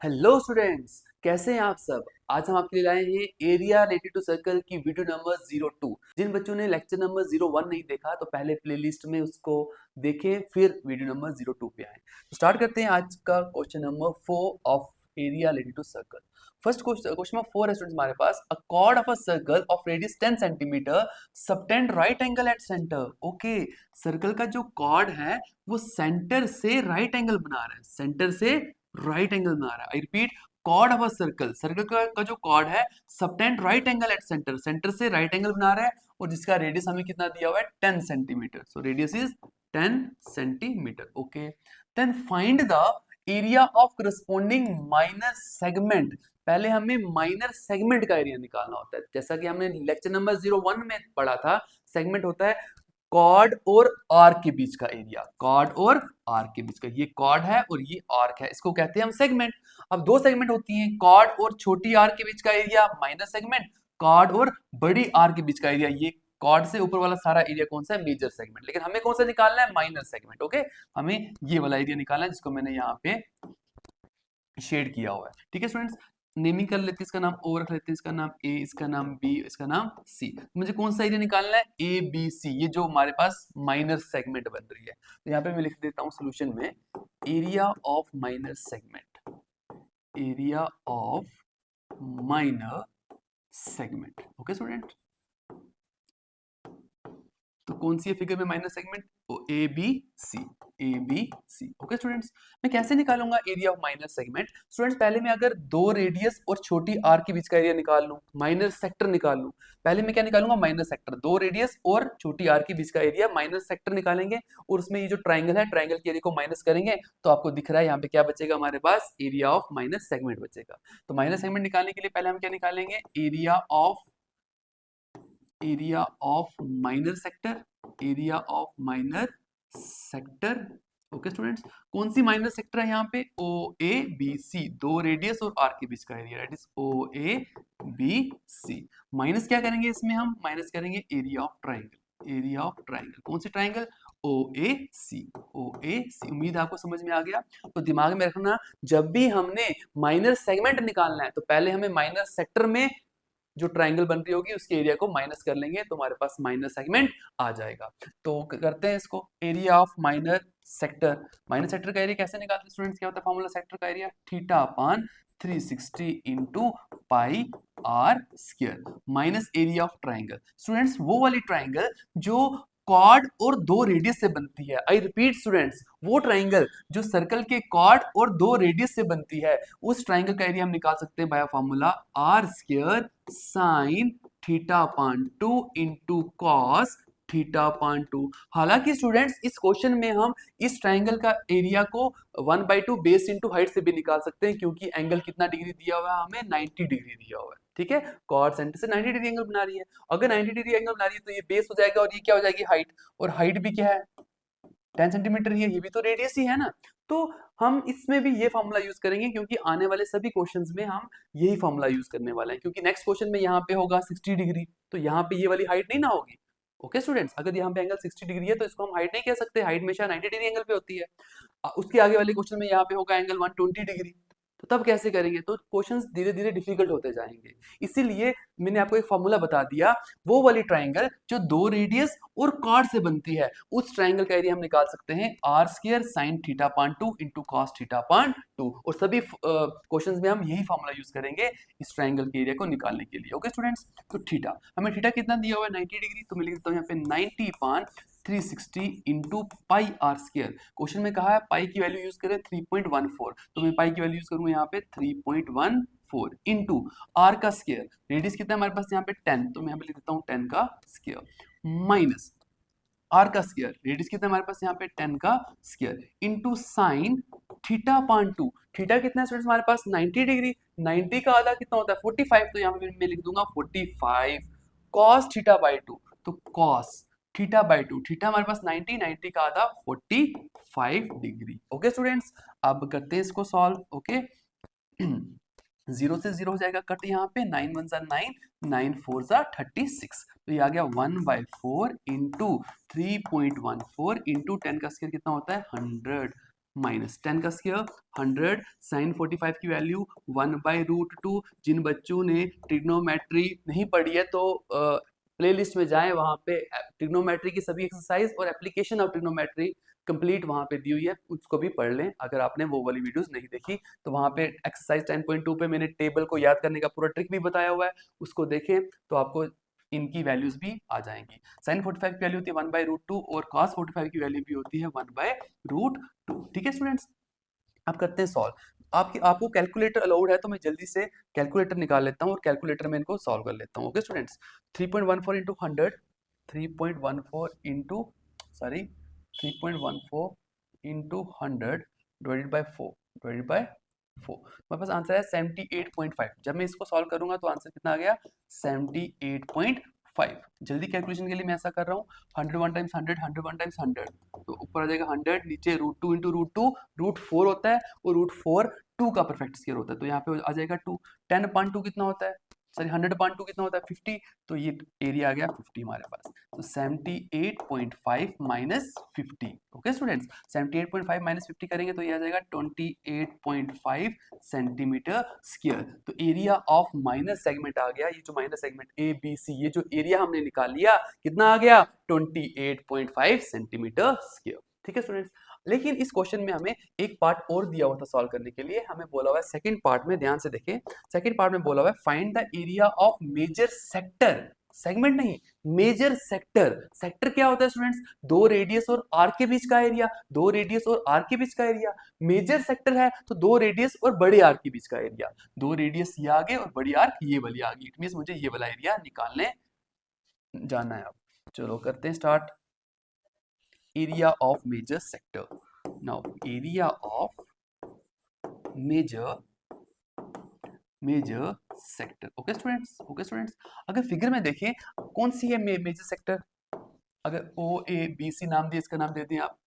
Hello students, कैसे हैं आप सब। आज हम आपके लिए लाए हैं एरिया रिलेटेड टू सर्कल की वीडियो नंबर 02। जिन बच्चों ने लेक्चर नंबर 01 नहीं देखा तो पहले प्लेलिस्ट में उसको देखें, फिर वीडियो नंबर 02 पे आए। तो स्टार्ट करते हैं आज का question number 4 of area related to circle. First question number 4 है स्टूडेंट्स हमारे पास। A chord of a circle of radius 10 centimetre subtend right angle at centre. Okay, circle का जो कॉर्ड है वो सेंटर से राइट एंगल बना रहा है, सेंटर से राइट एंगल बना रहा है। I repeat, chord of a circle, circle का जो कॉर्ड है subtend right angle at centre, centre से राइट एंगल बना रहा है और जिसका रेडियस हमें कितना दिया हुआ है 10 centimetre. So radius is 10 centimetre. Okay, then find the area of corresponding minor segment. पहले हमें माइनर सेगमेंट का एरिया निकालना होता है, जैसा कि हमने लेक्चर नंबर 01 में पढ़ा था। सेगमेंट होता है कॉर्ड और आर्क के बीच का एरिया, कॉर्ड और आर्क के बीच का। ये कॉर्ड है और ये आर्क है, इसको कहते हैं हम सेगमेंट। अब दो सेगमेंट होती हैं, कॉर्ड और छोटी आर्क के बीच का एरिया माइनर सेगमेंट, कॉर्ड और बड़ी आर्क के बीच का एरिया। ये कॉर्ड से ऊपर वाला सारा एरिया कौन सा है, मेजर सेगमेंट। लेकिन हमें कौन सा निकालना है, माइनर सेगमेंट। ओके, हमें ये वाला एरिया निकालना है जिसको मैंने यहाँ पे शेड किया हुआ है। ठीक है स्टूडेंट्स, नेमिंग कर लेते हैं, इसका नाम ओ रख लेते हैं, इसका नाम ए, इसका नाम बी, इसका नाम सी। मुझे कौन सा एरिया निकालना है, ए बी सी, ये जो हमारे पास माइनर सेगमेंट बन रही है। तो यहाँ पे मैं लिख देता हूँ सोल्यूशन में area of minor segment, area of minor segment. Okay student, तो कौन सी है फिगर में minor segment, A B C, A B C. Okay students, मैं कैसे निकालूंगा area of minor segment. Students, पहले मैं अगर दो रेडियस और छोटी आर के बीच का एरिया निकाल लूं, माइनर सेक्टर निकाल लूं। पहले मैं क्या निकालूंगा, माइनर सेक्टर। दो रेडियस और छोटी आर के बीच का एरिया माइनर सेक्टर निकालेंगे और उसमें ये जो ट्राइंगल है, ट्राइंगल के एरिया को माइनस करेंगे तो आपको दिख रहा है यहाँ पे क्या बचेगा हमारे पास, एरिया ऑफ माइनर सेगमेंट बचेगा। तो माइनर सेगमेंट निकालने के लिए पहले हम क्या निकालेंगे, area of minor sector, area of minor sector. Okay students, कौन सी माइनर सेक्टर है यहाँ पे, ओ ए बी सी, दो रेडियस और आर के बीच का area, that is O A B C. Minus क्या करेंगे इसमें, हम माइनस करेंगे area of triangle, area of triangle. कौन सी triangle, O A C, O A सी। उम्मीद आपको समझ में आ गया। तो दिमाग में रखना, जब भी हमने माइनर सेगमेंट निकालना है तो पहले हमें माइनर सेक्टर में जो ट्राइंगल बन रही होगी उसके एरिया को माइनस कर लेंगे तो हमारे पास माइनर सेगमेंट आ जाएगा। तो करते हैं इसको, area of minor sector. Minor sector का एरिया कैसे निकालते हैं स्टूडेंट्स, क्या होता है फॉर्मूला सेक्टर का area, theta upon 360 into pi are square minus area of triangle. Students, वो वाली ट्राइंगल जो कॉर्ड और दो रेडियस से बनती है। आई रिपीट स्टूडेंट्स, वो ट्राइंगल जो सर्कल के कॉर्ड और दो रेडियस से बनती है, उस ट्राइंगल का एरिया हम निकाल सकते हैं by formula R square sine theta upon 2 into cos theta upon 2। हालांकि स्टूडेंट्स, इस क्वेश्चन में हम इस ट्राइंगल का एरिया को 1/2 बेस इंटू हाइट से भी निकाल सकते हैं, क्योंकि एंगल कितना डिग्री दिया हुआ है हमें, 90 डिग्री दिया हुआ है। ठीक है, कॉर्ड सेंटर से 90 डिग्री एंगल बना रही है। अगर 90 डिग्री एंगल बना रही है तो ये बेस हो जाएगा और ये क्या हो जाएगी, हाइट। और हाइट भी क्या है, 10 सेंटीमीटर ही है, ये भी तो रेडियस ही है ना। तो हम इसमें भी ये फॉर्मूला यूज करेंगे, क्योंकि आने वाले सभी क्वेश्चंस में हम यही फॉर्मूला यूज करने वाले हैं। क्योंकि नेक्स्ट क्वेश्चन में यहाँ पे होगा 60 डिग्री, तो यहाँ पे ये वाली हाइट नहीं ना होगी। ओके स्टूडेंट्स, अगर यहाँ पे एंगल 60 डिग्री है तो इसको हम हाइट नहीं कह सकते, हाइट हमेशा 90 डिग्री एंगल पे होती है। उसके आगे वाले क्वेश्चन में यहाँ पे होगा एंगल 120 डिग्री, तो तब कैसे करेंगे, तो क्वेश्चंस धीरे धीरे डिफिकल्ट होते जाएंगे। इसीलिए मैंने आपको एक फॉर्मूला बता दिया, वो वाली ट्राइंगल जो दो रेडियस और कॉर्ड से बनती है, उस ट्राइंगल का एरिया हम निकाल सकते हैं R square sine theta upon 2 into cos theta upon 2। और सभी क्वेश्चंस में हम यही फॉर्मूला यूज करेंगे इस ट्राइंगल के एरिया को निकालने के लिए। ओके स्टूडेंट्स, तो थीटा, हमें थीटा कितना दिया हुआ है, 90 डिग्री, तो मैं लिख देता हूँ यहाँ पे 90 upon 360 into pi are square. Question में कहा है पाई की वैल्यू यूज करें 3.14, तो मैं पाई की वैल्यू यूज करूंगा यहाँ पे 3.14 इंटू आर का स्क्वायर, रेडियस कितना है हमारे पास यहाँ पे 10, तो मैं यहाँ पे लिख देता हूँ 10 का स्क्वायर माइनस आर का स्क्वायर, रेडियस कितना है हमारे पास यहाँ पे 10 का square into sine theta upon 2। Theta कितना है स्टूडेंट्स हमारे पास 90 डिग्री, 90 का आधा कितना होता है 45, तो यहाँ पे मैं लिख दूंगा 45 कॉस थीटा बाई 2, तो कॉस थीटा बाई 2, थीटा हमारे पास 90, 90 का आधा 45 डिग्री। ओके स्टूडेंट्स, अब करते हैं इसको सॉल्व। ओके, 0 से 0 हो जाएगा कट, यहाँ पे 9 1 9, 9 4 36, तो ये आ गया 1/4 इंटू 3.14 इंटू 10 का स्क्वायर कितना होता है 100, माइनस 10 का स्क्वायर 100 साइन 45 की वैल्यू 1/√2। जिन बच्चों ने ट्रिग्नोमेट्री नहीं पढ़ी है तो प्लेलिस्ट में जाएं, वहां पे ट्रिग्नोमेट्री की सभी एक्सरसाइज और एप्लीकेशन ऑफ ट्रिग्नोमेट्री कंप्लीट वहां पे दी हुई है, उसको भी पढ़ लें। अगर आपने वो वाली वीडियोस नहीं देखी तो वहां पे एक्सरसाइज 10.2 पे मैंने टेबल को याद करने का पूरा ट्रिक भी बताया हुआ है, उसको देखें तो आपको इनकी वैल्यूज भी आ जाएंगी। साइन 45 की वैल्यू होती है 1/√2 और cos 45 की वैल्यू भी होती है 1/√2। ठीक है स्टूडेंट्स, अब करते हैं सॉल्व। आपको कैलकुलेटर अलाउड है तो मैं जल्दी से कैलकुलेटर निकाल लेता हूँ और कैलकुलेटर में इनको सॉल्व कर लेता हूँ। Okay students, 3.14 into 100, 3.14 into sorry 3.14 into 100 divided by 4 divided by 4, मेरे पास आंसर है 78.5। जब मैं इसको सॉल्व करूंगा तो आंसर कितना आ गया 78.5। जल्दी कैलकुलेशन के लिए मैं ऐसा कर रहा हूँ 100 1 टाइम्स 100, 100 1 टाइम्स 100, तो ऊपर आ जाएगा 100, नीचे √2 इंटू √2, √4 होता है और √4 2 का परफेक्ट स्क्वायर होता है, तो यहाँ पे आ जाएगा 2। 10/2 कितना होता है, सॉरी 100/2 कितना होता है 50, तो ये एरिया आ गया 50 हमारे पास। तो 78.5 माइनस 50। ओके स्टूडेंट्स, 78.5 माइनस 50 करेंगे तो ये आ जाएगा 28.5 सेंटीमीटर स्क्वायर। तो एरिया ऑफ माइनस सेगमेंट आ गया, ये जो minus segment A B C, ये जो एरिया हमने निकाल लिया कितना आ गया 28.5 सेंटीमीटर स्क्वायर। ठीक है स्टूडेंट्स, लेकिन इस क्वेश्चन में हमें एक पार्ट और दिया हुआ था सॉल्व करने के लिए। हमें बोला हुआ है सेकंड पार्ट में, ध्यान से देखें, सेकंड पार्ट में बोला हुआ है find the area of major sector, segment नहीं मेजर सेक्टर। सेक्टर क्या होता है स्टूडेंट्स, दो रेडियस और आर्क के बीच का एरिया, दो रेडियस और आर्क के बीच का एरिया। मेजर सेक्टर है तो दो रेडियस और बड़े आर्क के बीच का एरिया, दो रेडियस ये आगे और बड़ी आर्क ये वाली आगे, इट मींस मुझे ये वाला एरिया निकालने जाना है। अब चलो करते हैं start. Area of major sector, now area of major sector. Okay students, अगर फिगर में देखें कौन सी है मेजर सेक्टर, अगर ओ ए बी सी नाम दिए, इसका नाम दे दें आप,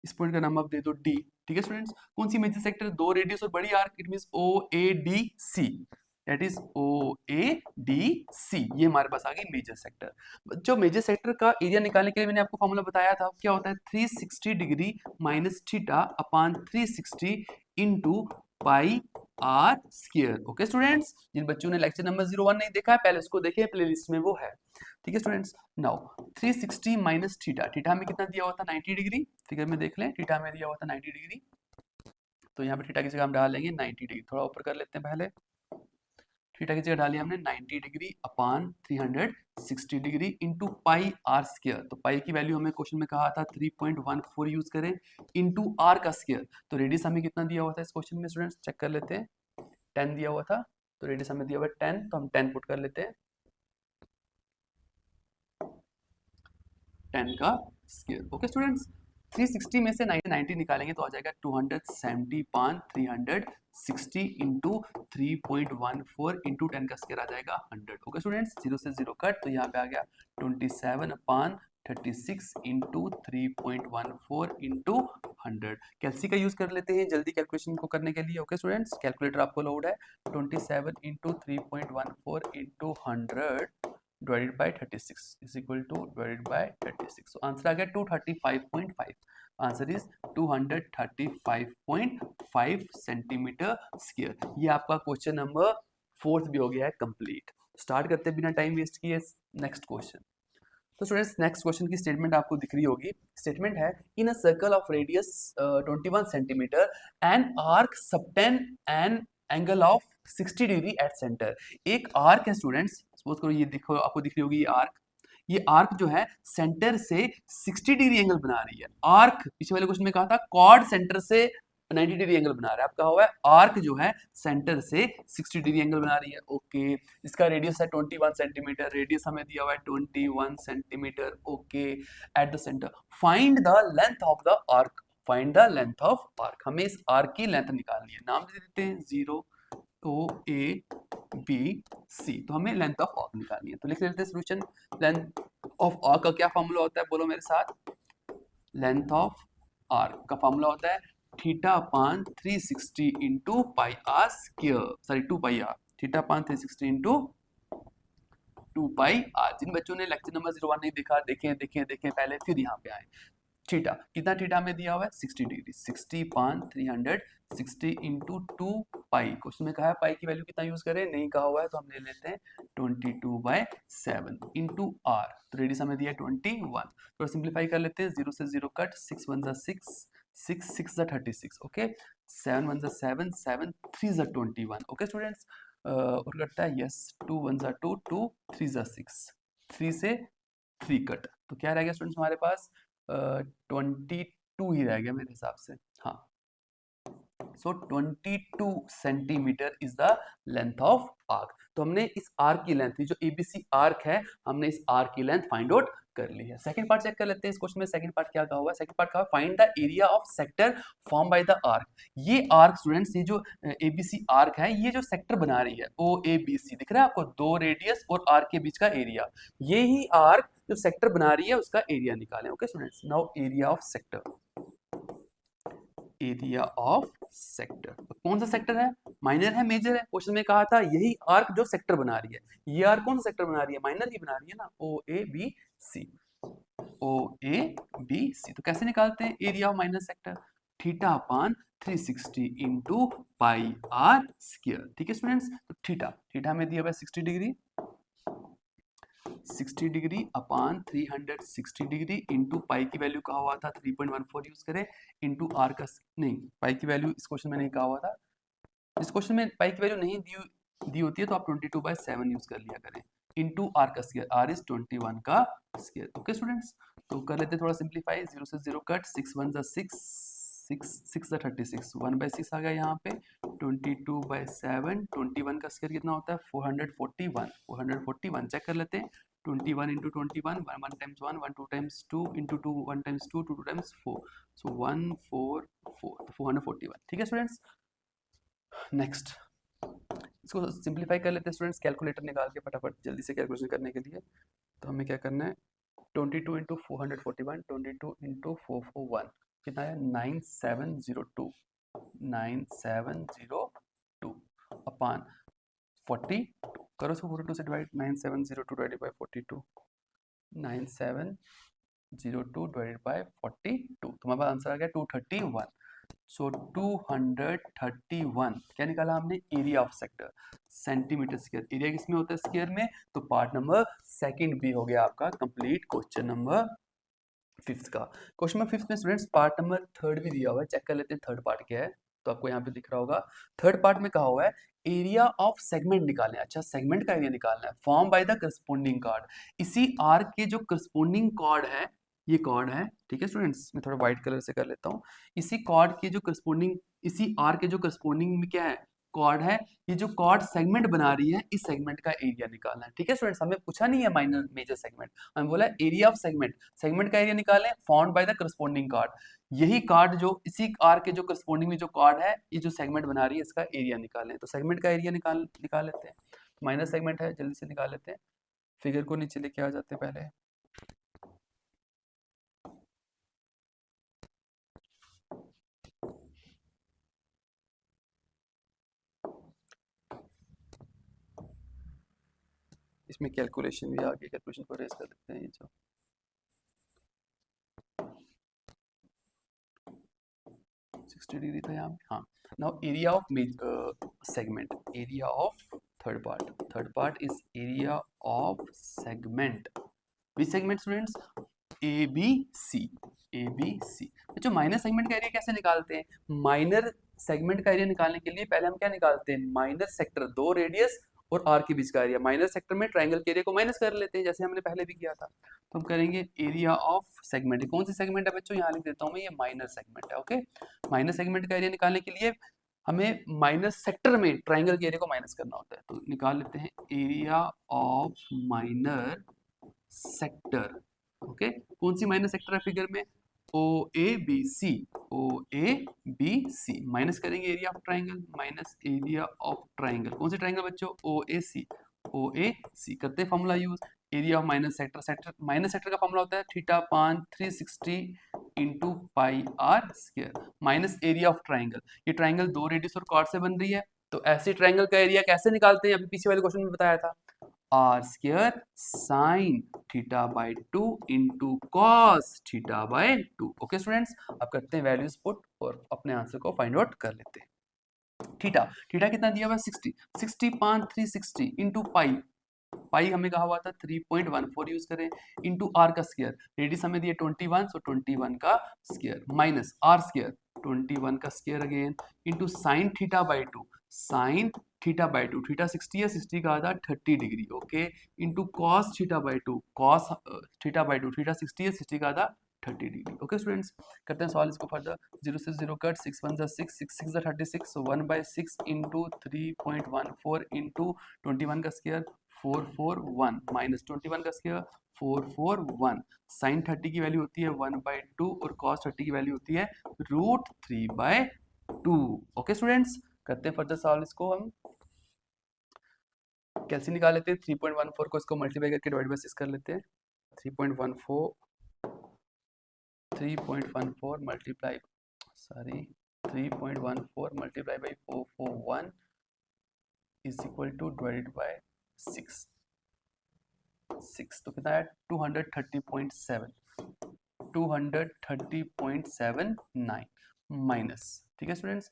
इस पॉइंट का नाम आप दे दो डी। ठीक है स्टूडेंट्स, कौन सी मेजर सेक्टर, दो रेडियस और बड़ी arc, it means O A D C, that is O A D C, ये हमारे पास आ गई मेजर सेक्टर। जो मेजर सेक्टर का एरिया निकालने के लिए मैंने आपको फॉर्मूला बताया था, क्या होता है 360 degree minus theta upon 360 into pi are square. Okay students, जिन बच्चों ने लेक्चर नंबर 01 नहीं देखा है पहले उसको देखें, प्लेलिस्ट में वो है। ठीक है students, now 360 minus theta, theta में कितना दिया हुआ था 90 डिग्री, फिगर में देख लें थीटा में दिया हुआ था 90 डिग्री, तो यहाँ पे थीटा की जगह हम डाल लेंगे 90 डिग्री, थोड़ा ऊपर कर लेते हैं पहले, थीटा की जगह डाली हमने 90 degree upon 360 degree into pi are square. तो पाई की वैल्यू हमें क्वेश्चन में कहा था 3.14 यूज करें, इंटू आर का स्क्वायर। तो रेडियस हमें कितना दिया हुआ था इस क्वेश्चन में स्टूडेंट्स, चेक कर लेते हैं, 10 दिया हुआ था, तो रेडियस हमें दिया हुआ है 10, तो हम 10 पुट कर लेते हैं, 10 का स्क्वायर। ओके स्टूडेंट्स, 360 में से 90 निकालेंगे तो आ जाएगा 270 पान 360 इंटू 3.14 इंटू 10 का स्क्वायर आ जाएगा 100। ओके स्टूडेंट्स, 0 से 0 कट, तो यहाँ पे आ गया 27 पान 36 इंटू 3.14 इंटू 100। कैलसी का यूज कर लेते हैं जल्दी कैलकुलेशन को करने के लिए। ओके स्टूडेंट्स, कैलकुलेटर आपको लोड है, 27 into 3.14 into 100 divided by 36 is equal to divided by 36, so answer आ गया 235.5, आंसर इज 235.5 सेंटीमीटर स्क्वायर। ये आपका क्वेश्चन नंबर 4 भी हो गया है कंप्लीट। स्टार्ट करते बिना टाइम वेस्ट किए नेक्स्ट क्वेश्चन। तो स्टूडेंट्स नेक्स्ट क्वेश्चन की स्टेटमेंट आपको दिख रही होगी, स्टेटमेंट है in a circle of radius 21 centimetre an arc subtend an angle of 60 degree at centre. एक आर्क है स्टूडेंट्स, सपोज करो ये देखो आपको दिख रही होगी ये आर्क जो है सेंटर से 60 डिग्री एंगल बना रही है। आर्क पिछले वाले क्वेश्चन में कहा था कॉर्ड सेंटर से 90 डिग्री एंगल बना रहा है, आपका हुआ है आर्क जो है सेंटर से 60 डिग्री एंगल बना रही है। ओके, इसका रेडियस है 21 सेंटीमीटर, रेडियस हमें दिया हुआ है 21 centimetre. Okay, at the centre find the length of the arc, find the length of arc, हमें इस आर्क की लेंथ निकालनी है। नाम दे देते हैं 0 O A B C, तो हमें लेंथ ऑफ आर्क निकालनी है। तो लिख लेते हैं सोल्यूशन। लेंथ ऑफ आर्क का क्या फॉर्मूला होता है, बोलो मेरे साथ, लेंथ ऑफ आर्क का फॉर्मूला होता है theta upon 360 into pi are square, sorry 2 pi r, theta upon 360 into 2 pi r. जिन बच्चों ने लेक्चर नंबर 01 नहीं देखा, देखें पहले फिर यहाँ पे आए। थीटा, कितना थीटा में दिया हुआ है 60 डिग्री, 60 पान 360 इंटू 2 पाई। क्वेश्चन में कहा है पाई की वैल्यू कितना यूज करें, नहीं कहा हुआ है तो हम ले लेते हैं 22/7 इंटू आर, तो रेडियस हमें दिया 21। थोड़ा सिंप्लीफाई कर लेते हैं, 0 से 0 कट, 6 1 जा 6, 6 6 जा 36, ओके, 7 1 जा 7, 7 3 जा 21, ओके स्टूडेंट्स। और कटता है यस, 2 1 जा 2, 2 3 जा 6, 3 से 3 कट, तो क्या रह गया स्टूडेंट्स हमारे पास 22 ही रह गया मेरे हिसाब से, हाँ। सो 22 centimetre is the length of arc. तो हमने इस आर्क की लेंथ, जो एबीसी आर्क है, हमने इस आर्क की लेंथ फाइंड आउट कर ली है। सेकंड पार्ट चेक कर लेते हैं इस क्वेश्चन में। सेकंड पार्ट क्या कहा हुआ है, सेकंड पार्ट कहा find the area of sector form by the arc. ये आर्क स्टूडेंट्स, ये जो एबीसी आर्क है, ये जो सेक्टर बना रही है ओ ए बी सी, दिख रहा है आपको, 2 रेडियस और आर्क के बीच का एरिया, ये ही आर्क जो सेक्टर बना रही है उसका एरिया निकालें। Okay students, now area of sector, area of sector, कौन सा सेक्टर है, माइनर है मेजर है, क्वेश्चन में कहा था यही आर्क जो सेक्टर बना रही है, ये आर्क कौन सा सेक्टर बना रही है, माइनर ही बना रही है ना, ओ A B C, O A B सी। तो कैसे निकालते हैं area of minor sector, theta upon 360 into pi are square, ठीक है स्टूडेंट्स। तो थीटा में दिया हुआ है 60 degree, 60 degree upon 360 degree into पाई की वैल्यू कहा हुआ था 3.14 यूज करें, इंटू आर का, नहीं पाई की वैल्यू इस क्वेश्चन में नहीं कहा हुआ था, इस क्वेश्चन में पाई की वैल्यू नहीं दी होती है तो आप 22/7 यूज कर लिया करें, इंटू आर का स्क्वायर, आर इज 21 का स्क्वायर। ओके स्टूडेंट्स, तो कर लेते हैं थोड़ा सिंप्लीफाई, 0 से 0 कट, 6 1 जा 6, 6 6 जा 36, 1/6 आ गया यहाँ पे, 22/7, 21 का स्क्वायर कितना होता है 441, 441 चेक कर लेते हैं, 21 into 21, 1 times 1, 1 2 times 2, into 2 1 times 2, 2 times 4, सो 144, तो 441, ठीक है स्टूडेंट्स। नेक्स्ट इसको सिंप्लीफाई कर लेते हैं स्टूडेंट्स, कैलकुलेटर निकाल के फटाफट जल्दी से कैलकुलेशन करने के लिए। तो हमें क्या करना है, 22 इंटू 441, 22 इंटू 441 कितना है 9702, 9702 अपान 40, करो इसको 42 से divide, 9702 divided by 42, 9702 divided by 42, तो हमारे पास आंसर आ गया 231। सो 231 क्या निकाला हमने, area of sector, centimetre square, area किसमें होता है स्क्वायर में, तो पार्ट नंबर सेकंड भी हो गया आपका कंप्लीट। क्वेश्चन नंबर 5 का, क्वेश्चन नंबर 5 में स्टूडेंट्स पार्ट नंबर 3 भी दिया हुआ है, चेक कर लेते हैं थर्ड पार्ट क्या है। तो आपको यहाँ पे दिख रहा होगा, थर्ड पार्ट में कहा हुआ है एरिया ऑफ सेगमेंट निकालना है। अच्छा, सेगमेंट का एरिया निकालना है, form by the corresponding chord, इसी आर्क के जो करस्पोंडिंग कॉर्ड है, ये कॉर्ड है, ठीक है स्टूडेंट्स, मैं थोड़ा व्हाइट कलर से कर लेता हूँ, इसी कॉर्ड के जो करस्पोंडिंग, इसी आर्क के जो करस्पोंडिंग में क्या है कॉर्ड है, ये जो कॉर्ड सेगमेंट बना रही है, इस सेगमेंट का एरिया निकालना है। ठीक है स्टूडेंट्स, हमें पूछा नहीं है माइनर मेजर सेगमेंट, हमें बोला एरिया ऑफ सेगमेंट, सेगमेंट का एरिया निकालें found by the corresponding chord, यही कार्ड जो इसी आर्क के जो करस्पोंडिंग में जो कॉर्ड है, ये जो सेगमेंट बना रही है, इसका एरिया निकालें। तो सेगमेंट का एरिया निकाल लेते हैं, तो माइनर सेगमेंट है, जल्दी से निकाल लेते हैं, फिगर को नीचे लेके आ जाते हैं पहले। इसमें कैलकुलेशन भी आगे, कैलकुलेशन को रेज कर देते हैं, ये जो 60 डिग्री था यहाँ पे, हाँ। Now area of segment, area of third part is area of segment, which segment students, A B C, A B C. जो माइनर सेगमेंट का एरिया कैसे निकालते हैं, माइनर सेगमेंट का एरिया निकालने के लिए पहले हम क्या निकालते हैं, माइनर सेक्टर, 2 रेडियस और आर के बीच का एरिया, माइनर सेक्टर में ट्रायंगल के एरिया को माइनस कर लेते हैं, जैसे हमने पहले भी किया था। तो हम करेंगे एरिया ऑफ सेगमेंट, कौन सी सेगमेंट है बच्चों, यहाँ लिख देता हूँ मैं, ये माइनर सेगमेंट है। ओके, माइनर सेगमेंट का एरिया निकालने के लिए हमें माइनर सेक्टर में ट्रायंगल के एरिया को माइनस करना होता है, तो निकाल लेते हैं area of minor sector. Okay, कौन सी माइनस सेक्टर है फिगर में, O A B C, O A B C, minus करेंगे area of triangle, minus area of triangle, कौन सी ट्राइंगल बच्चों, ओ A C, O A C, करते हैं formula use, area of minus sector, minus sector का formula होता है theta upon 360 into pi are square, minus area of triangle, ये triangle 2 radius और कॉर्ड से बन रही है, तो ऐसे ट्राइंगल का एरिया कैसे निकालते हैं, अभी पीछे वाले क्वेश्चन में बताया था, R square sine theta by 2 into cos theta by 2। Okay students, अब करते हैं वैल्यूज पुट और अपने आंसर को फाइंड आउट कर लेते हैं। थीटा थीटा कितना दिया हुआ है 60, 60 5 360 इंटू पाई, पाई हमें कहा हुआ था 3.14 यूज करें, इंटू आर का स्क्वायर, रेडियस हमें दिया 21, सो 21 का स्क्वायर माइनस आर स्क्वायर 21 का square again into sine theta by 2, sine theta by 2, theta 60 है, 60 का आधा 30 degree, okay, into cos theta by 2, cos theta by 2, theta 60 है, 60 का आधा 30 डिग्री। ओके स्टूडेंट्स, करते हैं सॉल्व इसको फर्दर। 0 से 0 कट, 6 1 6, 6 6 36, सो 1/6 इंटू 3.14 इंटू 21 का स्क्वायर 441 माइनस 21 का स्क्वायर 441, साइन 30 की वैल्यू होती है 1/2 और कॉस 30 की वैल्यू होती है √3/2। ओके स्टूडेंट्स, करते हैं फर्दर सॉल्व इसको, हम कैसे निकाल लेते हैं 3.14 को इसको मल्टीप्लाई करके डिवाइड बाय 6 कर लेते हैं। 3.14 multiply 3.14 multiply by 441 is equal two divided by 6 तो कितना है 230.7 230.79 माइनस, ठीक है स्टूडेंट्स,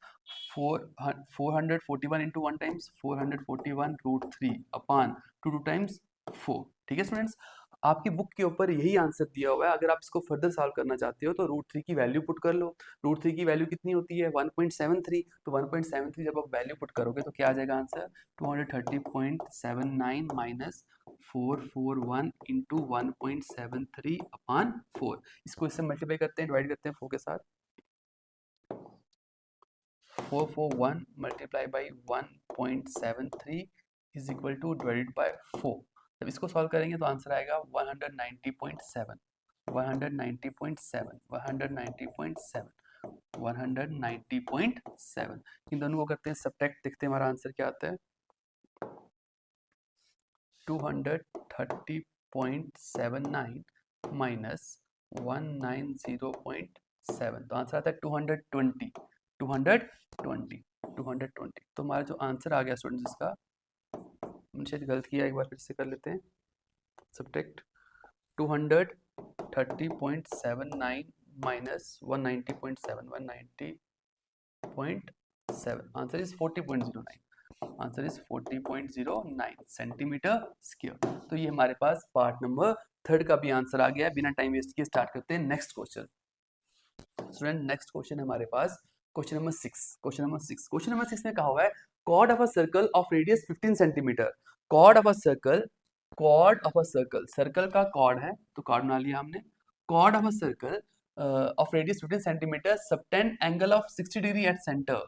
441 इंटू 1 टाइम्स 441 √3 अपान 2 टाइम्स 4, ठीक है स्टूडेंट्स। आपकी बुक के ऊपर यही आंसर दिया हुआ है, अगर आप इसको फर्दर सॉल्व करना चाहते हो तो √3 की वैल्यू पुट कर लो। √3 की वैल्यू कितनी होती है 1.73, तो 1.73 जब आप वैल्यू पुट करोगे तो क्या आ जाएगा आंसर 230.79 माइनस 441 इंटू 1.73 अपान 4, इसको इससे मल्टीप्लाई करते हैं, डिवाइड करते हैं 4 के साथ, 441 multiply by 1.73 is equal two divided by 4। जब इसको सॉल्व करेंगे तो आंसर आएगा 190.7 190.7 इन दोनों को करते हैं सब्ट्रैक्ट, देखते हैं हमारा आंसर क्या आता है 230.79 माइनस 190.7, तो आंसर आता है 220। तो हमारा जो आंसर आ गया स्टूडेंट्स इसका, हमने शायद गलत किया, एक बार फिर से कर लेते हैं subtract, 230.79 minus 190.7 answer is 40.09, answer is 40.09 centimetre square. तो ये हमारे पास पार्ट नंबर 3 का भी आंसर आ गया है। बिना टाइम वेस्ट किए स्टार्ट करते हैं next question. Student next question हमारे पास क्वेश्चन नंबर 6 में कहा हुआ है chord of a circle of radius 15 centimetre, chord of a circle, circle का chord है तो chord बना लिया हमने, chord of a circle of radius 15 centimetre subtend angle of 60 degree at centre,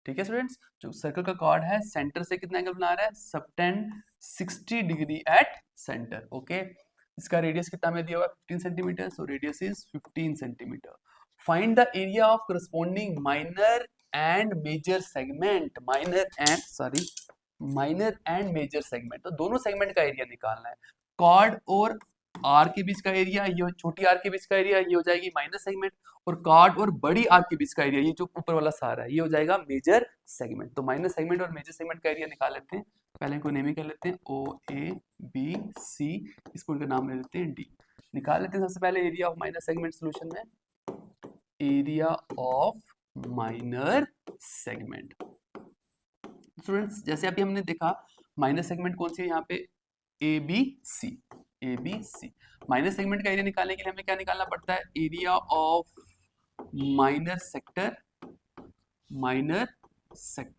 ठीक है स्टूडेंट्स, जो सर्कल का chord है सेंटर से कितना एंगल बना रहा है subtended 60 degree at centre, okay. इसका रेडियस कितना में दिया हुआ है 15 centimetre, so radius is 15 centimetre. Find the area of corresponding minor and major segment, minor and major segment, तो दोनों सेगमेंट का एरिया निकालना है। chord और आर के बीच का एरिया, ये छोटी आर के बीच का एरिया ये हो जाएगी माइनर सेगमेंट, और chord और बड़ी आर के बीच का एरिया, ये जो ऊपर वाला सारा है ये हो जाएगा मेजर सेगमेंट। तो माइनर सेगमेंट और मेजर सेगमेंट का एरिया निकाल लेते हैं। पहले इनको नेमिंग कर लेते हैं OABC, इस पॉइंट का नाम ले लेते हैं D। निकाल लेते हैं सबसे पहले area of minor segment solution में, area of minor segment. Students जैसे अभी हमने देखा माइनर सेगमेंट कौन सी है यहाँ पे ABC, माइनर सेगमेंट का एरिया निकालने के लिए हमें क्या निकालना पड़ता है एरिया ऑफ माइनर सेक्टर,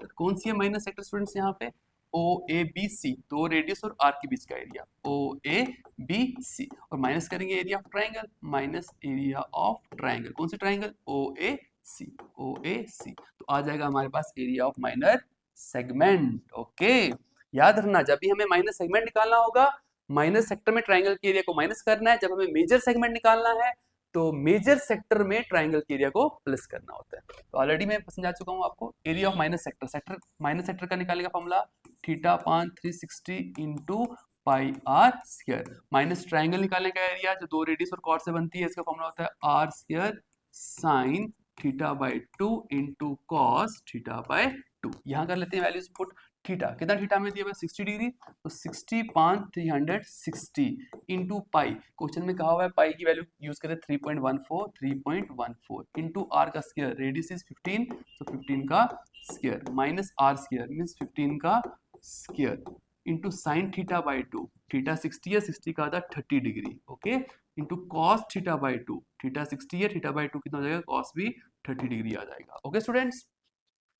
कौन सी है माइनर सेक्टर स्टूडेंट्स यहाँ पे OABC, दो रेडियस और आर के बीच का एरिया OABC, और माइनस करेंगे area of triangle, minus area of triangle, कौन सी ट्राइंगल OAC, तो आ जाएगा हमारे पास area of minor segment. Okay, याद रखना जब भी हमें माइनर सेगमेंट निकालना होगा माइनर सेक्टर में ट्राइंगल के एरिया को माइनस करना है, जब हमें मेजर सेगमेंट निकालना है तो मेजर सेक्टर में ट्राइंगल के एरिया को प्लस करना होता है। तो ऑलरेडी मैं समझा चुका हूं आपको area of minor sector, minor sector का निकालने का formula theta upon 360 into pi are square, minus triangle निकालने का एरिया जो दो रेडियस और कॉर्ड से बनती है, इसका फॉर्मूला होता है R² sign theta by 2 into cos theta by 2। यहाँ कर लेते हैं वैल्यूज पुट। थीटा कितना, थीटा में दिया हुआ 60 डिग्री, तो 60 पान 360 इंटू पाई, क्वेश्चन में कहा हुआ है पाई की वैल्यू यूज करें 3.14 इंटू आर का स्क्वायर, रेडियस इज 15, तो 15 का square minus R square means 15 का square into sine theta by 2, theta 60 है, 60 का आधा 30 degree, okay, into cos theta by 2, theta 60 है, थीटा बाई 2 कितना हो जाएगा, कॉस भी 30 डिग्री आ जाएगा। ओके स्टूडेंट्स,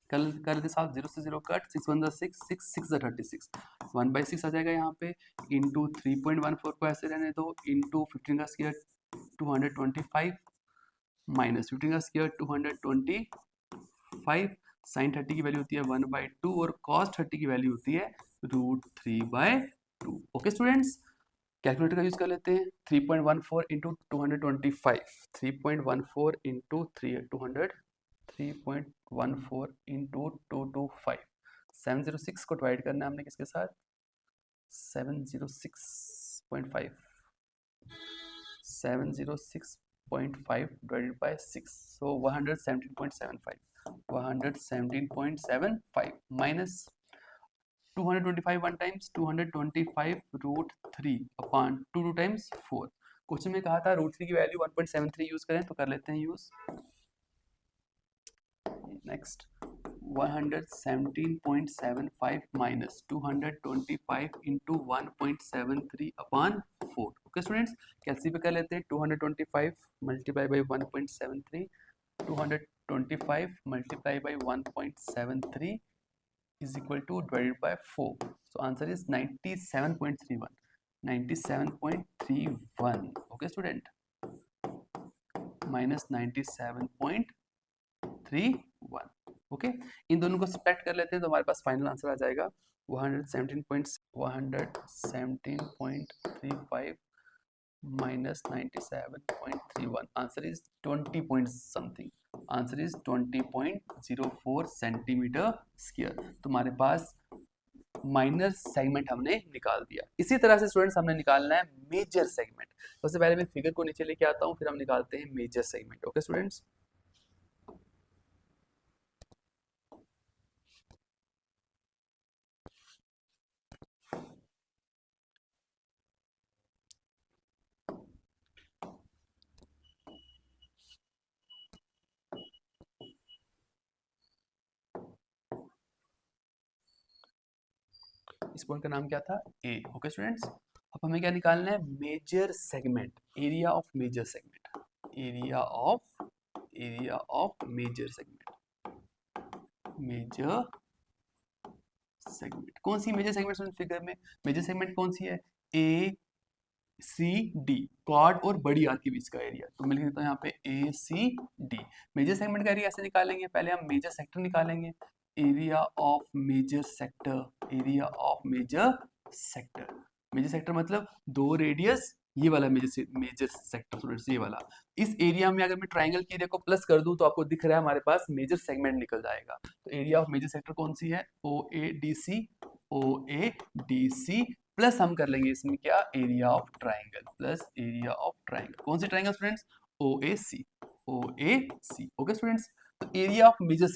कर लेते साथ, 0 से 0 कट, 6 1 6 6 6 36, 1/6 आ जाएगा यहाँ पे, इंटू 3.14 को ऐसे रहने दो, इंटू 15 का स्क्वायर 225 माइनस 15 का स्क्वायर 225, साइन 30 की वैल्यू होती है 1/2 और कॉस 30 की वैल्यू होती है √3/2। ओके स्टूडेंट्स, कैलकुलेटर का यूज कर लेते हैं, 3.14 इंटू 225, 3.14 इंटू 3.14 इंटू 225, 706 को डिवाइड करना है हमने किसके साथ, 706.5, 706.5 divided by 6, so 117.75, 117.75 minus 225 one times 225 √3 upon 2 times 4। Question में कहा था √3 की वैल्यू 1.73 यूज करें, तो कर लेते हैं use. Next 117.75 minus 225 into 1.73 upon 4। Okay students, कैलसी पे कर लेते हैं, 225 multiply by 1.73, 225 multiply by 1.73 is equal to divided by 4, so answer is 97.31, 97.31, okay student, minus 97.31, okay, इन दोनों को सब्ट्रैक्ट कर लेते हैं तो हमारे पास फाइनल आंसर आ जाएगा 117.35 minus 97.31, answer is 20 point something, answer is 20.04 centimetre square. तुम्हारे पास माइनर सेगमेंट हमने निकाल दिया। इसी तरह से स्टूडेंट्स हमने निकालना है मेजर सेगमेंट। सबसे पहले मैं फिगर को नीचे लेके आता हूँ, फिर हम निकालते हैं मेजर सेगमेंट। ओके स्टूडेंट्स, इस पॉइंट का नाम क्या था, ए। ओके स्टूडेंट्स, अब हमें क्या निकालना है, major segment, area of major segment, area of major segment, major segment. कौन सी मेजर सेगमेंट फिगर में, मेजर सेगमेंट कौन सी है, ए सी डी, क्वाड और बड़ी आर्क के बीच का एरिया, तो मैं लिख देता हूँ यहाँ पे A C D. Major segment का एरिया ऐसे निकालेंगे, पहले हम मेजर सेक्टर निकालेंगे, area of major sector, area of major sector, major sector मतलब दो रेडियस, ये वाला मेजर सेक्टर स्टूडेंट्स, ये वाला। इस एरिया में अगर मैं ट्राइंगल की एरिया को प्लस कर दूं तो आपको दिख रहा है हमारे पास मेजर सेगमेंट निकल जाएगा। तो एरिया ऑफ मेजर सेक्टर कौन सी है, ओ ए डी सी प्लस हम कर लेंगे इसमें क्या, area of triangle, plus area of triangle. कौन सी triangle students, O A C. Okay students, तो एरिया ऑफ मेजर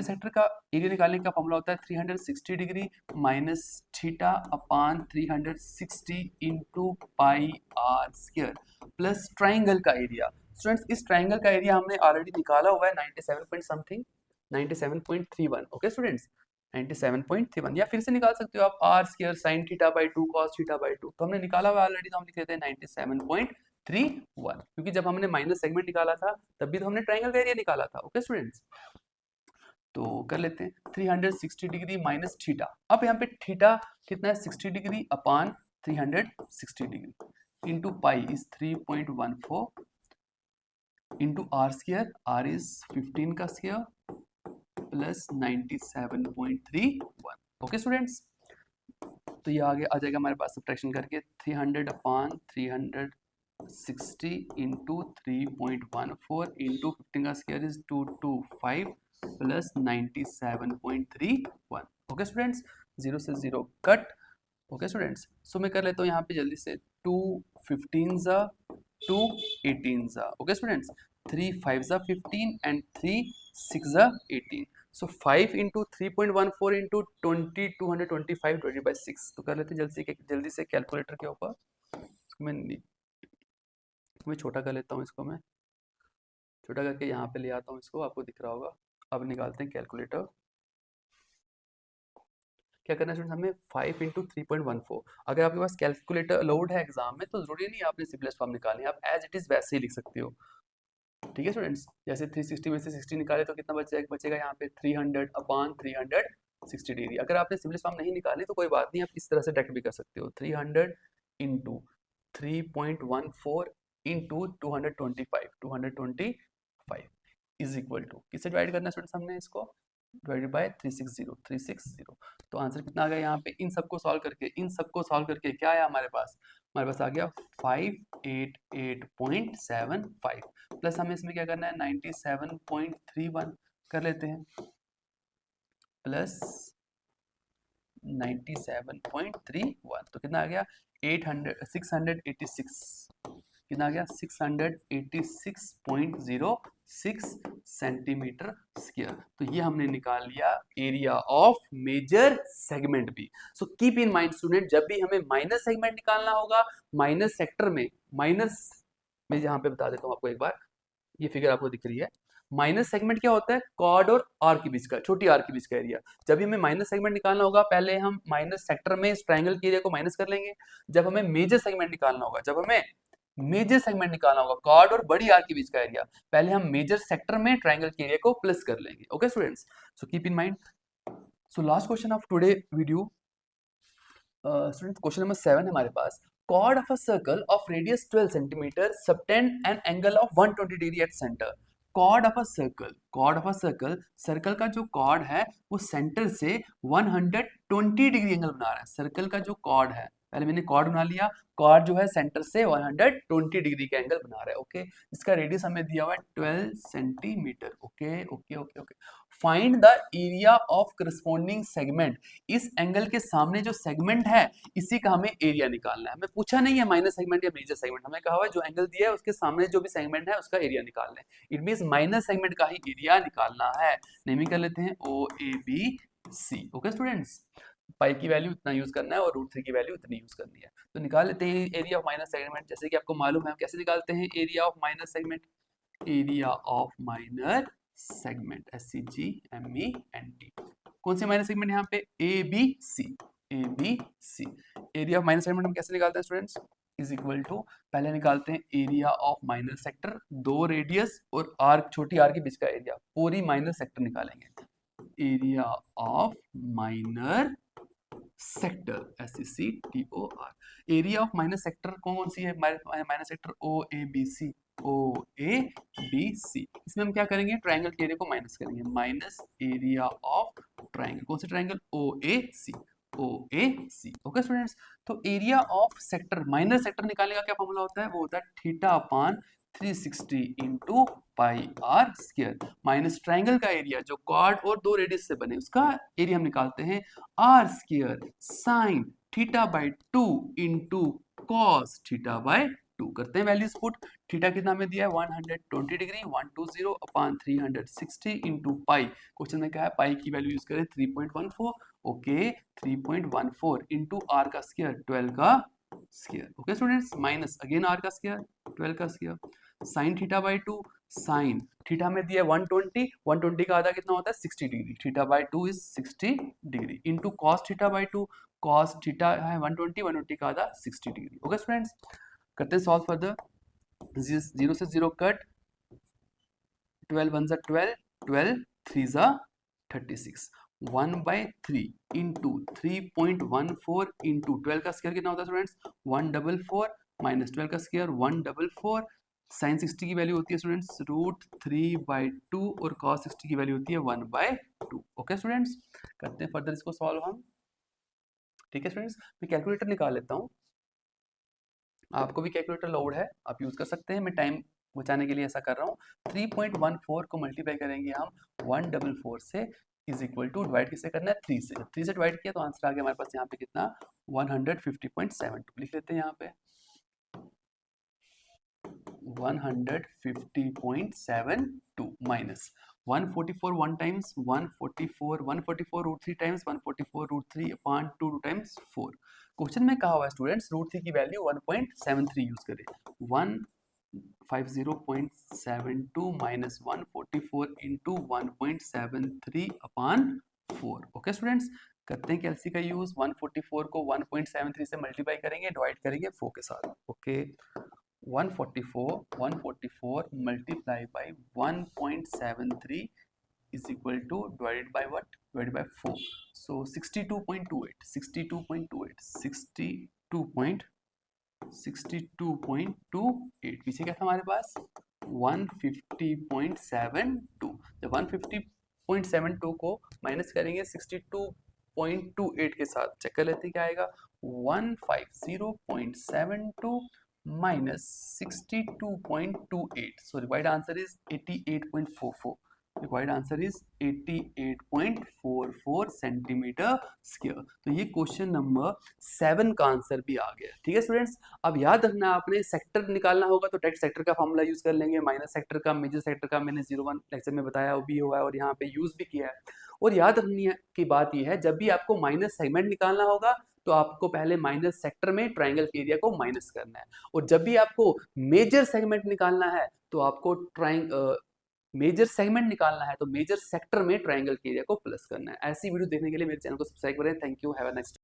सेक्टर का एरिया निकालने का फॉर्मूला होता है 360 degree minus theta upon 360 into pi are square plus triangle का एरिया। स्टूडेंट्स, इस ट्राइंगल का एरिया हमने ऑलरेडी निकाला हुआ है 97 पॉइंट समथिंग, 97.31। ओके स्टूडेंट्स, 97.31, या फिर से निकाल सकते हो आप R square sine theta by 2 cos theta by 2, तो हमने निकाला हुआ ऑलरेडी, तो हम लिख देते हैं 97.31, क्योंकि जब हमने माइनस सेगमेंट निकाला था तब भी तो हमने ट्राइंगल का एरिया निकाला था। ओके स्टूडेंट्स, तो कर लेते हैं 360 डिग्री माइनस थीटा। अब यहाँ पे थीटा कितना है, 60 degree upon 360 degree into pi is 3.14 into R square, R is 15 का स्क्वायर प्लस 97.31। ओके स्टूडेंट्स, तो ये आगे आ जाएगा हमारे पास सब्ट्रैक्शन करके 300 अपॉन 360 इंटू 3.14 इंटू 15 का square is 225 plus 97.31। Okay students, 0 से 0 कट। ओके स्टूडेंट्स, सो मैं कर लेता हूँ यहाँ पे जल्दी से, 2 15 2 18। Okay students, 3 5 15 and 3 6 18। So 5 into 3.14 into 225 divided by 6। तो कर लेते हैं जल्दी से कैलकुलेटर के ऊपर। मैं छोटा कर लेता हूँ, इसको मैं छोटा करके यहाँ पे ले आता हूँ, इसको आपको दिख रहा होगा। अब निकालते हैं कैलकुलेटर। क्या करना है स्टूडेंट, हमें 5 इंटू 3.14। अगर आपके पास कैलकुलेटर लोड है एग्जाम में तो जरूरी नहीं आपने सिंपलेस्ट फॉर्म निकालनी है, आप एज इट इज वैसे ही लिख सकते हो। ठीक है स्टूडेंट्स, जैसे 360 में से 60 निकाले तो कितना बचेगा यहाँ पे 300 अपॉन 360 डिग्री। अगर आपने सिंपलेस्ट फॉर्म नहीं निकाली तो कोई बात नहीं, आप इस तरह से डायरेक्ट भी कर सकते हो। 300 into 3.14 into 225 is equal to किससे डिवाइड करना है स्टूडेंट्स, हमने इसको डिवाइडेड बाय 360। तो आंसर कितना आ गया यहाँ पे, इन सबको सॉल्व करके क्या आया हमारे पास आ गया 588.75 प्लस हमें इसमें क्या करना है 97.31 कर लेते हैं, प्लस 97.31 तो कितना आ गया 686, कितना आ गया 686.06 सेंटीमीटर स्क्वायर। तो ये हमने निकाल लिया एरिया ऑफ मेजर सेगमेंट भी। So keep in mind student, जब भी हमें माइनस सेगमेंट निकालना होगा, माइनस सेक्टर में मैं यहाँ पे बता देता हूँ आपको एक बार, ये फिगर आपको दिख रही है। माइनस सेगमेंट क्या होता है, कॉर्ड और आर के बीच का, छोटी आर के बीच का एरिया। जब भी हमें माइनस सेगमेंट निकालना होगा, पहले हम माइनस सेक्टर में इस ट्रायंगल के एरिया को माइनस कर लेंगे। जब हमें मेजर सेगमेंट निकालना होगा, कॉर्ड और बड़ी आर के बीच का एरिया, पहले हम मेजर सेक्टर में ट्रायंगल के एरिया को प्लस कर लेंगे। Okay students, so keep in mind. So last question of today video students, question number 7 है हमारे पास। Chord of a circle of radius 12 centimeter subtend an angle of 120 degree at center. Chord of a circle, circle का जो chord है वो centre से 120 degree angle बना रहा है। सर्कल का जो कॉर्ड है, पहले मैंने कॉर्ड बना लिया, कॉर्ड जो है सेंटर से 120 डिग्री का एंगल बना रहा है। ओके, इसका रेडियस हमें दिया हुआ है 12 centimetre. Okay. Find the area of corresponding segment. इस एंगल के सामने जो सेगमेंट है इसी का हमें एरिया निकालना है। हमें पूछा नहीं है माइनस सेगमेंट या मेजर सेगमेंट, हमें कहा हुआ है जो एंगल दिया है उसके सामने जो भी सेगमेंट है उसका एरिया निकालना है। इट मींस माइनस सेगमेंट का ही एरिया निकालना है। नेम कर लेते हैं OABC। ओके स्टूडेंट्स, पाई की वैल्यू इतना यूज करना है और √3 की वैल्यू इतनी यूज करनी है। तो निकाल लेते हैं एरिया ऑफ माइनस सेगमेंट। जैसे कि आपको मालूम है हम कैसे निकालते हैं area of minus segment, area of minor segment, SEGMENT। कौन सी माइनर सेगमेंट यहाँ पे, ABC। Area of minor segment हम कैसे निकालते हैं स्टूडेंट्स, इज इक्वल टू, पहले निकालते हैं area of minor sector, 2 radius और आर्क, छोटी आर के बीच का एरिया, पूरी माइनर सेक्टर निकालेंगे। Area of minor sector, SECTOR। Area of minor sector कौन सी है, माइनर सेक्टर OABC। इसमें हम क्या करेंगे, ट्रायंगल के एरिया को माइनस करेंगे, माइनस एरिया ऑफ ट्रायंगल, कौन सी ट्रायंगल, OAC। ओके स्टूडेंट्स, तो area of sector, minor sector निकालने का क्या फॉर्मूला होता है, वो होता है theta upon 360 into pi are square. Minus triangle का एरिया जो कॉर्ड और 2 रेडियस से बने उसका एरिया हम निकालते हैं R square sine theta by 2 into cos theta by 2। करते हैं वैल्यूज पुट। थीटा कितना हमें दिया है 120 degree, 120 upon 360 into pi. Question में क्या है, पाई की वैल्यू यूज करें 3.14। ओके, 3.14 इंटू आर का स्क्वायर 12 का square. Okay students, minus again R का स्क्वायर 12 का square, sine theta by 2, sine theta में दिया 120, 120 का आधा कितना होता है 60 degree, theta by 2 is 60 degree, into cos theta by 2, cos theta है 120, 120 का आधा 60 डिग्री। ओके स्टूडेंट्स, करते हैं सॉल्व फर्दर। 0 से 0 कट, 12 1 जा 12, 12 3 जा 36, 1/3 इंटू 3.14 इंटू 12 का स्क्वायर कितना होता है स्टूडेंट्स 144, माइनस 12 का स्क्वायर 144, साइन 60 की वैल्यू होती है स्टूडेंट्स √3/2 और cos 60 की वैल्यू होती है 1/2। ओके स्टूडेंट्स, करते हैं फर्दर इसको सॉल्व हम। ठीक है स्टूडेंट्स, मैं कैलकुलेटर निकाल लेता हूँ, आपको भी कैलकुलेटर लोड है, आप यूज कर सकते हैं, मैं टाइम बचाने के लिए ऐसा कर रहा हूँ। 3.14 को मल्टीप्लाई करेंगे हम 144 से, इज इक्वल टू डिवाइड किससे करना है 3 से, 3 से डिवाइड किया तो आंसर आ गया हमारे पास यहाँ पे कितना 150.72। लिख लेते हैं यहाँ पे 150.72 minus 144 1 times 144 root 3 times 144 root 3 upon 2 times 4। Question में कहा हुआ है स्टूडेंट्स रूट 3 की वैल्यू 1.73 यूज करें। 150.72 minus 144 into 1.73 upon 4। Okay students, करते हैं कैलसी का यूज। 144 को 1.73 से मल्टीप्लाई करेंगे, डिवाइड करेंगे 4 के साथ। Okay 144 multiplied by 1.73 is equal to divided by what? Divided by 4. So 62.28 पीछे क्या था हमारे पास 150.72। जब 150.72 को माइनस करेंगे 62.28 के साथ, चेक कर लेते हैं क्या आएगा। 150.72 minus 62.28, so required answer is 88.44. Required answer is 88.44 centimetre square. तो ये क्वेश्चन नंबर 7 का आंसर भी आ गया। ठीक है स्टूडेंट्स, अब याद रखना आपने सेक्टर निकालना होगा तो डायरेक्ट सेक्टर का फॉर्मूला यूज कर लेंगे। माइनर सेक्टर का, मेजर सेक्टर का मैंने 01 लेक्चर में बताया, वो भी हुआ है और यहाँ पे यूज भी किया है। और याद रखनी की बात यह है, जब भी आपको माइनस सेगमेंट निकालना होगा तो आपको पहले माइनस सेक्टर में ट्राइंगल के एरिया को माइनस करना है, और जब भी आपको मेजर सेगमेंट निकालना है तो आपको मेजर सेगमेंट निकालना है तो मेजर सेक्टर में ट्राइंगल के एरिया को प्लस करना है। ऐसी वीडियो देखने के लिए मेरे चैनल को सब्सक्राइब करें। Thank you, have a nice day.